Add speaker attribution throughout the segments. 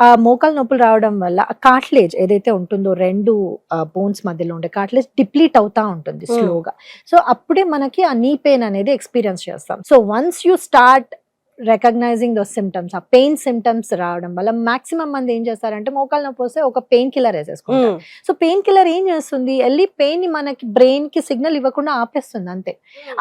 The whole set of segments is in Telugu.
Speaker 1: ఆ మోకాలు నొప్పులు రావడం వల్ల ఆ కార్టిలేజ్ ఏదైతే ఉంటుందో 2 బోన్స్ మధ్యలో ఉండే కార్టిలేజ్ డిప్లీట్ అవుతా ఉంటుంది స్లోగా. సో అప్పుడే మనకి ఆ నీ పెయిన్ అనేది ఎక్స్పీరియన్స్ చేస్తాం. So once you start recognizing those symptoms, ఆ పెయిన్ సిమ్టమ్స్ రావడం వల్ల మాక్సిమం మంది ఏం చేస్తారంటే మోకాలు నొప్పి వస్తే ఒక పెయిన్ కిల్లర్ వేసేసుకుంటారు. సో పెయిన్ కిల్లర్ ఏం చేస్తుంది, వెళ్ళి పెయిన్ ని మనకి బ్రెయిన్ కి సిగ్నల్ ఇవ్వకుండా ఆపేస్తుంది అంతే.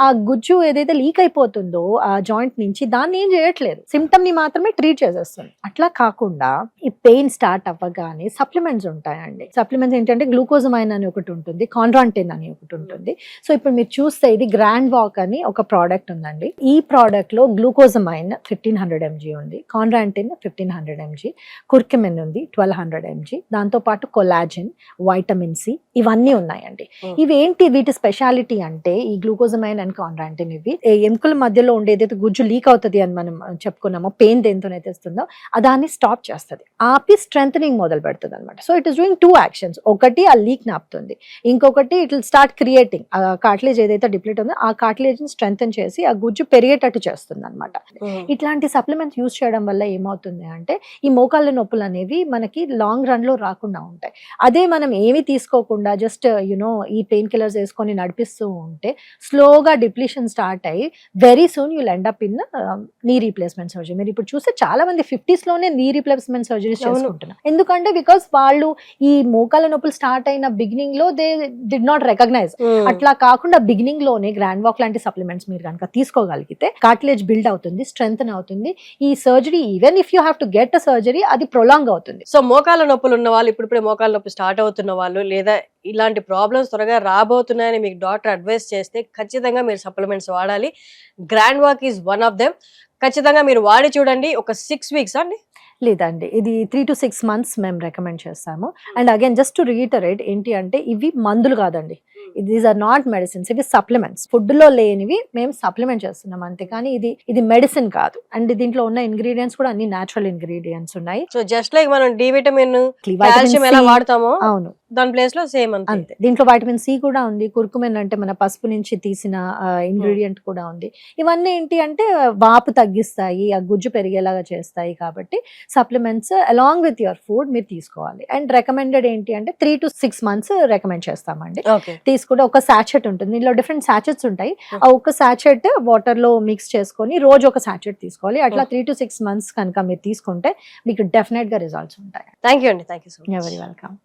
Speaker 1: ఆ గుజ్జు ఏదైతే లీక్ అయిపోతుందో ఆ జాయింట్ నుంచి దాన్ని ఏం చేయట్లేదు, సిమ్టమ్ ని మాత్రమే ట్రీట్ చేసేస్తుంది. అట్లా కాకుండా ఈ పెయిన్ స్టార్ట్ అవ్వగానే సప్లిమెంట్స్ ఉంటాయండి. సప్లిమెంట్స్ ఏంటంటే గ్లూకోజమైన్ అని ఒకటి ఉంటుంది, కాండ్రాంటిన్ అని ఒకటి ఉంటుంది. సో ఇప్పుడు మీరు చూస్తే ఇది గ్రాండ్ వాక్ అని ఒక ప్రోడక్ట్ ఉందండి. ఈ ప్రోడక్ట్ లో గ్లూకోజమైన్ 1500 mg ఉంది, కాండ్రాంటిన్ 1500 mg, కుర్కుమిన్ ఉంది 1200 mg, దాంతో పాటు కొలాజిన్, వైటమిన్ సి ఇవన్నీ ఉన్నాయండి. ఇవేంటి వీటి స్పెషాలిటీ అంటే ఈ గ్లూకోజమైన్ అండ్ కాండ్రాంటిన్ ఇవి ఎముకల మధ్యలో ఉండేదైతే గుజ్జు లీక్ అవుతుంది అని మనం చెప్పుకున్నామో, పెయిన్ దేంతోనైతే వస్తుందో దాన్ని స్టాప్ చేస్తుంది, ఆపి స్ట్రెంథనింగ్ మొదలు పెడుతుంది అనమాట. So it is doing 2 actions. ఒకటి ఆ లీక్ నాపుతుంది, ఇంకొకటి ఇట్ విల్ స్టార్ట్ క్రియేటింగ్ ఆ కార్టిలేజ్ ఏదైతే డిప్లీట్ ఉందో ఆ కార్టిలేజ్ ని స్ట్రెంథన్ చేసి ఆ గుజ్జు పెరిగేటట్టు చేస్తుంది అనమాట. ఇట్లాంటి సప్లిమెంట్స్ యూజ్ చేయడం వల్ల ఏమవుతుంది అంటే ఈ మోకాళ్ళ నొప్పులు అనేవి మనకి లాంగ్ రన్ లో రాకుండా ఉంటాయి. అదే మనం ఏమి తీసుకోకుండా జస్ట్ ఈ పెయిన్ కిల్లర్స్ వేసుకొని నడిపిస్తూ ఉంటే స్లోగా డిప్లీషన్ స్టార్ట్ అయ్యి very soon you'll end up in knee replacement surgery. మీరు ఇప్పుడు చూస్తే చాలా మంది 50s లోనే నీ రీప్లేస్మెంట్ సర్జరీస్ చేసుకుంటున్నారు. ఎందుకంటే బికాస్ వాళ్ళు ఈ మోకాళ్ళ నొప్పులు స్టార్ట్ అయిన బిగినింగ్ లో దే డిడ్ నాట్ రికగ్నైజ్. అట్లా కాకుండా బిగినింగ్ లోనే గ్రాండ్ వాక్ లాంటి సప్లిమెంట్స్ మీరు కనుక తీసుకోగలిగితే కార్టిలేజ్ బిల్డ్ అవుతుంది, స్ట్రెంథన్ అవుతుంది. ఈ surgery even if you have to get a surgery అది ప్రొలాంగ్ అవుతుంది.
Speaker 2: సో మోకాళ్ళ నొప్పులు ఉన్న వాళ్ళు, ఇప్పుడే మోకాళ్ళ నొప్పి స్టార్ట్ అవుతున్న వాళ్ళు, లేదా ఇలాంటి ప్రాబ్లమ్స్ త్వరగా రాబోతున్నాయని మీకు డాక్టర్ అడ్వైస్ చేస్తే ఖచ్చితంగా మీరు సప్లిమెంట్స్ వాడాలి. Grand walk is one of them. ఖచ్చితంగా మీరు వాడి చూడండి. ఒక 6 weeks అండి
Speaker 1: లేదండి, ఇది 3 to 6 months మేము రికమెండ్ చేస్తాము. And again just to reiterate ఏంటి అంటే ఇవి మందులు కాదండి, దీస్ ఆర్ నాట్ మెడిసిన్స్, ఇవి సప్లిమెంట్స్. ఫుడ్ లో లేనివి మేము సప్లిమెంట్ చేస్తున్నాం అంతే, కానీ ఇది మెడిసిన్ కాదు. అండ్ దీంట్లో ఉన్న ఇంగ్రీడియంట్స్ కూడా అన్ని నేచురల్ ఇంగ్రీడియంట్స్ ఉన్నాయి.
Speaker 2: సో జస్ట్ లైక్ మనం డి విటమిన్, కాల్షియం ఎలా వాడతామో
Speaker 1: అవును
Speaker 2: దాని ప్లేస్ లో సేమ్
Speaker 1: అంతే. దీంట్లో వైటమిన్ సి కూడా ఉంది, కుర్కుమిన్ అంటే మన పసుపు నుంచి తీసిన ఇంగ్రీడియంట్ కూడా ఉంది. ఇవన్నీ ఏంటి అంటే వాపు తగ్గిస్తాయి, ఆ గుజ్జు పెరిగేలాగా చేస్తాయి. కాబట్టి supplements along with your food మీరు తీసుకోవాలి. అండ్ రికమెండెడ్ ఏంటి అంటే 3 to 6 months రికమెండ్ చేస్తామండి. తీసుకుంటే ఒక సాచెట్ ఉంటుంది, దీనిలో డిఫరెంట్ సాచెట్స్ ఉంటాయి. ఆ ఒక సాచెట్ వాటర్ లో మిక్స్ చేసుకొని రోజు ఒక సాచెట్ తీసుకోవాలి. అట్లా 3 to 6 months కనుక మీరు తీసుకుంటే మీకు డెఫినెట్ గా రిజల్ట్స్ ఉంటాయి.
Speaker 2: థ్యాంక్ యూ అండి. Thank you so much.
Speaker 1: Every welcome.